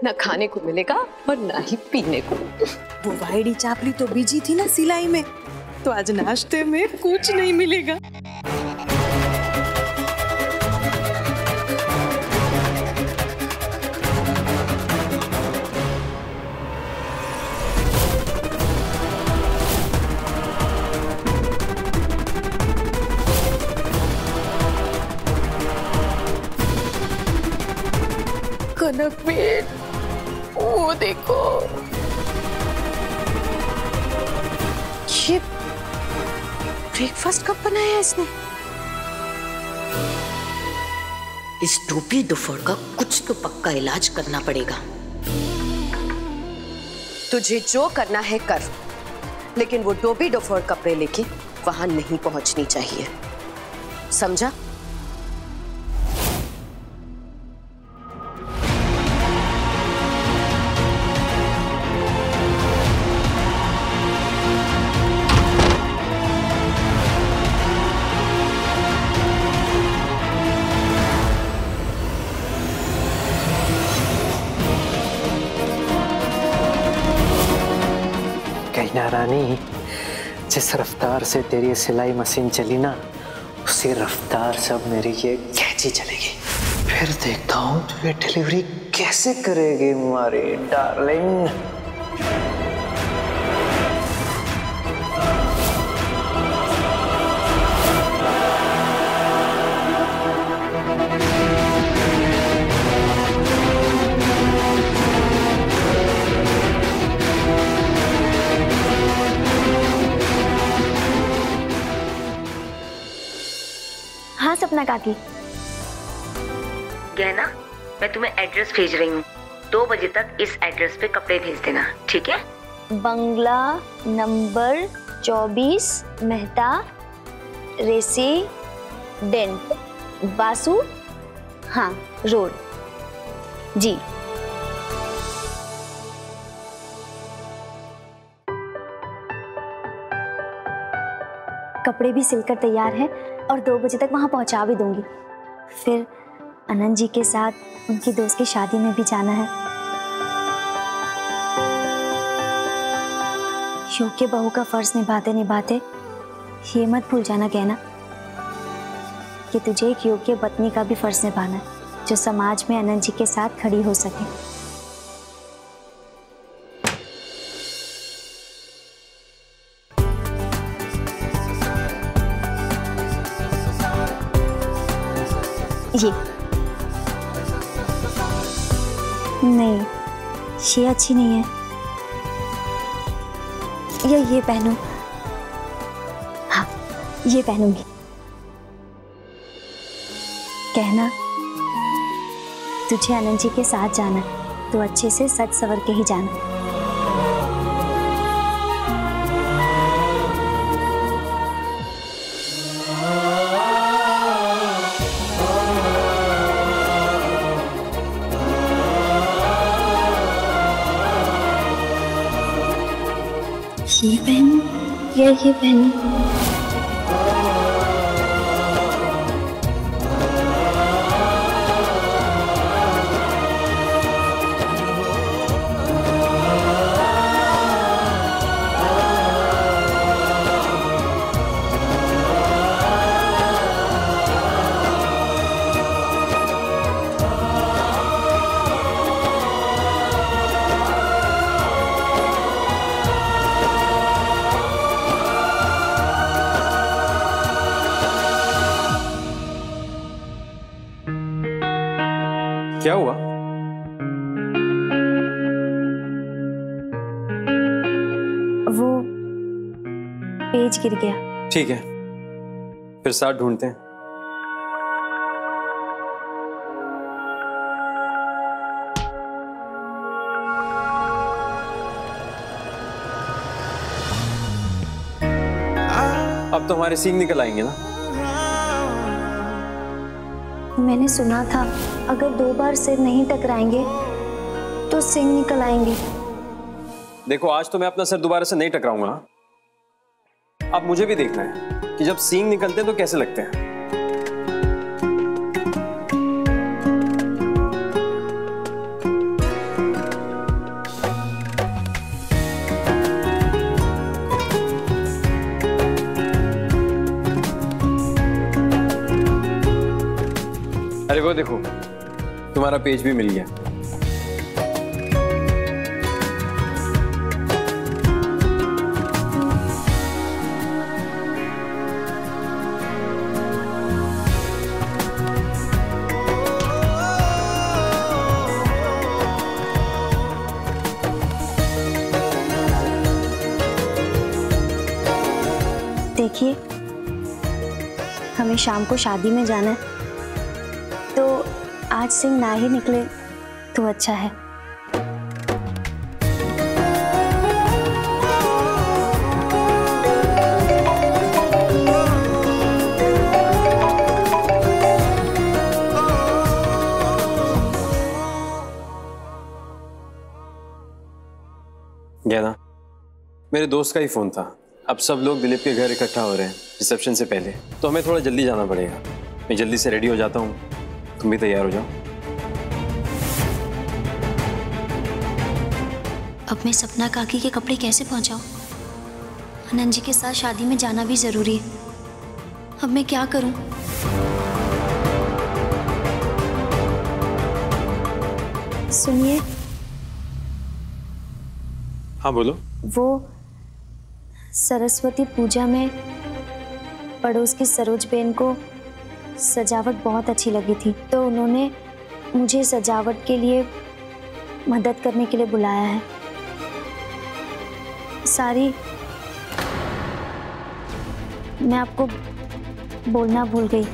ना खाने को मिलेगा और ना ही पीने को। वो वाइडी चापली तो बिजी थी ना सिलाई में, तो आज नाश्ते में कुछ नहीं मिलेगा। कनक बेट, वो देखो, ये ब्रेकफास्ट कब बनाया इसने? इस डोपी डुफर का कुछ तो पक्का इलाज करना पड़ेगा। तुझे जो करना है कर, लेकिन वो डोबी डोफर कपड़े लेके वहां नहीं पहुंचनी चाहिए, समझा? कहना रानी, जिस रफ्तार से तेरी सिलाई मशीन चली ना, उसी रफ्तार से अब मेरी ये कैंची चलेगी। फिर देखता हूँ तू ये डिलीवरी कैसे करेगी हमारी डार्लिंग। हाँ सपना काकी। गहना, मैं तुम्हें एड्रेस भेज रही हूँ। 2 बजे तक इस एड्रेस पे कपड़े भेज देना, ठीक है? बंगला नंबर 24, मेहता रेसिडेंट, बासु, हाँ रोड जी। कपड़े भी सिलकर तैयार हैं और 2 बजे तक वहाँ पहुँचा भी दूंगी। फिर आनंद जी के साथ उनकी दोस्त की शादी में भी जाना है। योग्य बहू का फर्ज निभाते निभाते ये मत भूल जाना कहना कि तुझे एक योग्य पत्नी का भी फर्ज निभाना है, जो समाज में आनंद जी के साथ खड़ी हो सके। ये नहीं, ये अच्छी नहीं है, ये पहनो। हाँ ये पहनूंगी। कहना तुझे आनंद जी के साथ जाना, तो अच्छे से सज सवर के ही जाना। ये पहनूं या ये पहनूं? क्या हुआ? वो पेज गिर गया। ठीक है, फिर साथ ढूंढते हैं। अब तो हमारे सींग निकल आएंगे ना? मैंने सुना था अगर 2 बार सिर नहीं टकराएंगे तो सींग निकल आएंगे। देखो, आज तो मैं अपना सिर दोबारा से नहीं टकराऊंगा। अब मुझे भी देखना है कि जब सींग निकलते हैं तो कैसे लगते हैं। अरे वो देखो, तुम्हारा पेज भी मिल गया। देखिए, हमें शाम को शादी में जाना है, तो आज सिंह ना ही निकले तो अच्छा है। गया ना, मेरे दोस्त का ही फोन था। अब सब लोग दिलीप के घर इकट्ठा हो रहे हैं रिसेप्शन से पहले, तो हमें थोड़ा जल्दी जाना पड़ेगा। मैं जल्दी से रेडी हो जाता हूँ, तुम भी तैयार हो जाओ। अब मैं सपना काकी के कपड़े कैसे पहुंचाऊं? आनंद जी के साथ शादी में जाना भी जरूरी है। अब मैं क्या करूं? सुनिए। हाँ बोलो। वो सरस्वती पूजा में पड़ोस की सरोज बेन को सजावट बहुत अच्छी लगी थी, तो उन्होंने मुझे सजावट के लिए मदद करने के लिए बुलाया है। सारी मैं आपको बोलना भूल गई।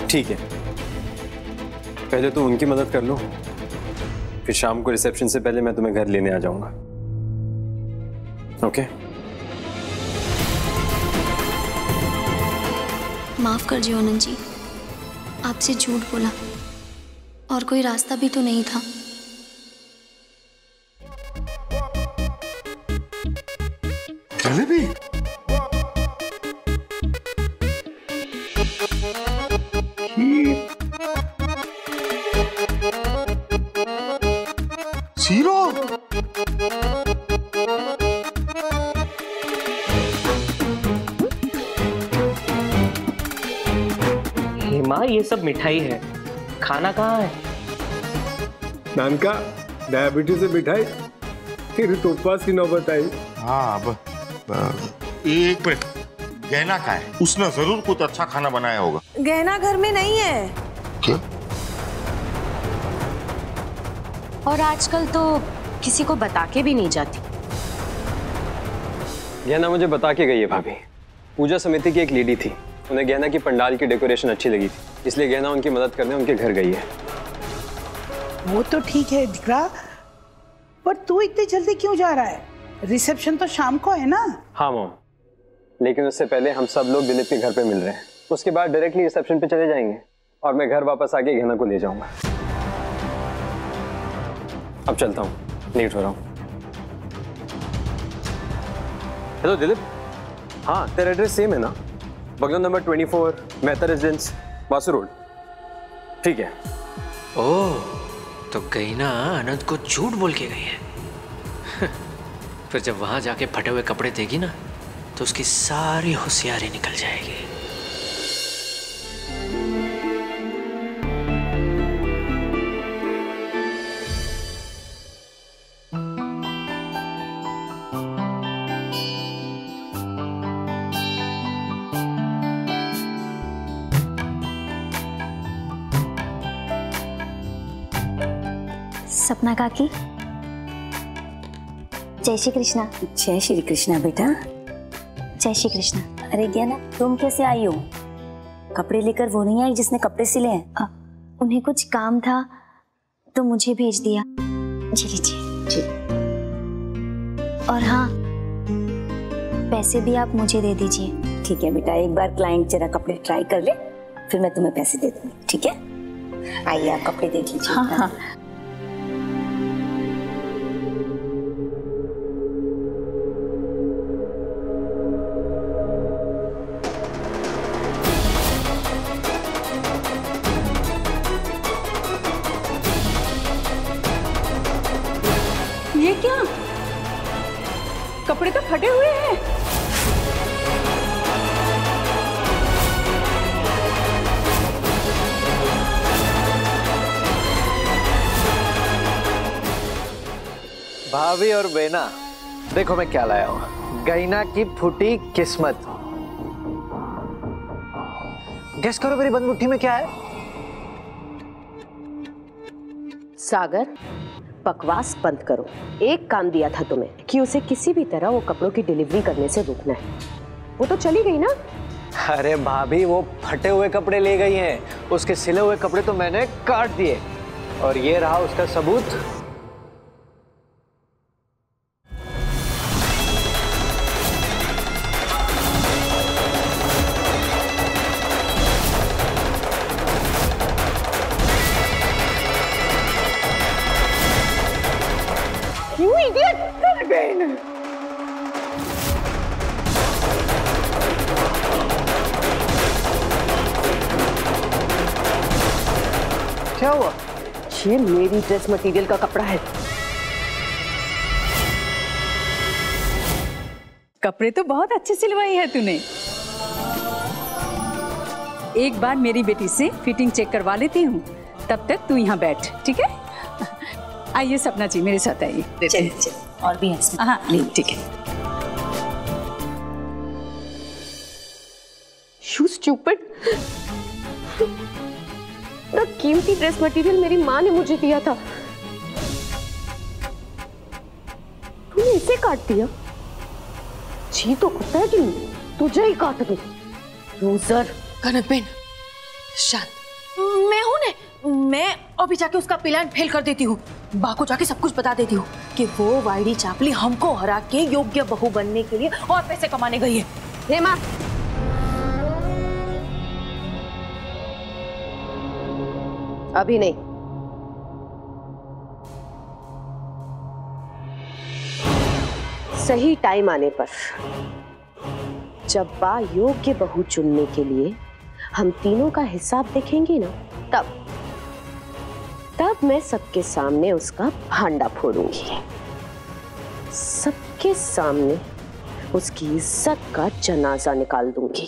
ठीक है, पहले तुम उनकी मदद कर लो, फिर शाम को रिसेप्शन से पहले मैं तुम्हें घर लेने आ जाऊंगा। ओके? माफ कर जियो आनंद जी, आपसे झूठ बोला, और कोई रास्ता भी तो नहीं था। जलेबी? सीरो? हेमा, ये सब मिठाई है, खाना कहाँ है? नानका, डायबिटीज से मिठाई फिर तो उपवास की नौबत आई। हाँ, अब एक मिनट, गहना का है? उसने जरूर कुछ अच्छा खाना बनाया होगा। गहना घर में नहीं है। क्या? और आजकल तो किसी को बता के भी नहीं जाती। गहना मुझे बता के गई है भाभी। पूजा समिति की एक लेडी थी, उन्हें गहना की पंडाल की डेकोरेशन अच्छी लगी थी, इसलिए गहना उनकी मदद करने उनके घर गई है। वो तो ठीक है दिकरा, पर तू इतनी जल्दी क्यों जा रहा है? रिसेप्शन तो शाम को है ना? हाँ मॉम, लेकिन उससे पहले हम सब लोग दिलीप के घर पे मिल रहे हैं। उसके बाद डायरेक्टली रिसेप्शन पे चले जाएंगे और मैं घर वापस आके गहना को ले जाऊंगा। अब चलता हूँ, लेट हो रहा हूँ। हेलो दिलीप, हाँ तेरा एड्रेस सेम है ना? Bungalow number 24, Mehta residence, Vasu road. ठीक है। ओह, तो कहीं ना अनंत को झूठ बोल के गई है। फिर जब वहां जाके फटे हुए कपड़े देगी ना, तो उसकी सारी होशियारी निकल जाएगी। सपना काकी, जय श्री कृष्णा। जय श्री कृष्णा बेटा। जय श्री कृष्णा। अरे ज्ञाना, तुम कैसे आई हो? कपड़े लेकर वो नहीं आई जिसने कपड़े सिले हैं? उन्हें कुछ काम था तो मुझे भेज दिया। जी लीजिए। जी। और हाँ, पैसे भी आप मुझे दे दीजिए। ठीक है बेटा, एक बार क्लाइंट जरा कपड़े ट्राई कर ले, फिर मैं तुम्हें पैसे दे दूंगी। ठीक है, आइए आप कपड़े देख लीजिए। हाँ हाँ। कपड़े तो फटे हुए हैं। भाभी और बेना, देखो मैं क्या लाया हूँ। गैना की फूटी किस्मत। गेस करो मेरी बंद मुट्ठी में क्या है? सागर, बकवास बंद करो। एक काम दिया था तुम्हें कि उसे किसी भी तरह वो कपड़ों की डिलीवरी करने से रोकना है। वो तो चली गई ना। अरे भाभी, वो फटे हुए कपड़े ले गई हैं। उसके सिले हुए कपड़े तो मैंने काट दिए और ये रहा उसका सबूत। क्या हुआ? ये मेरी ड्रेस मटेरियल का कपड़ा है। कपड़े तो बहुत अच्छे सिलवाई है तूने। एक बार मेरी बेटी से फिटिंग चेक करवा लेती हूँ, तब तक तू यहाँ बैठ, ठीक है? आइए सपना जी, मेरे साथ आइए। चलिए और भी है। हाँ ठीक है। You stupid! इतना कीमती ड्रेस मटेरियल मेरी माँ ने मुझे दिया था, तूने इसे काट दिया। जी तो करता है कि तुझे ही काट दूं। लूजर। कनकबेन, शांत। मैं हूं ने, मैं अभी जाके उसका प्लान फेल कर देती हूँ। बा को जाके सब कुछ बता देती हूँ कि वो वाइडी चापली हमको हरा के योग्य बहू बनने के लिए और पैसे कमाने गई है। हेमा, अभी नहीं। सही टाइम आने पर, जब बा योग्य बहू चुनने के लिए हम तीनों का हिसाब देखेंगे ना, तब मैं सबके सामने उसका भांडा फोड़ूंगी। सबके सामने उसकी इज्जत का जनाजा निकाल दूंगी।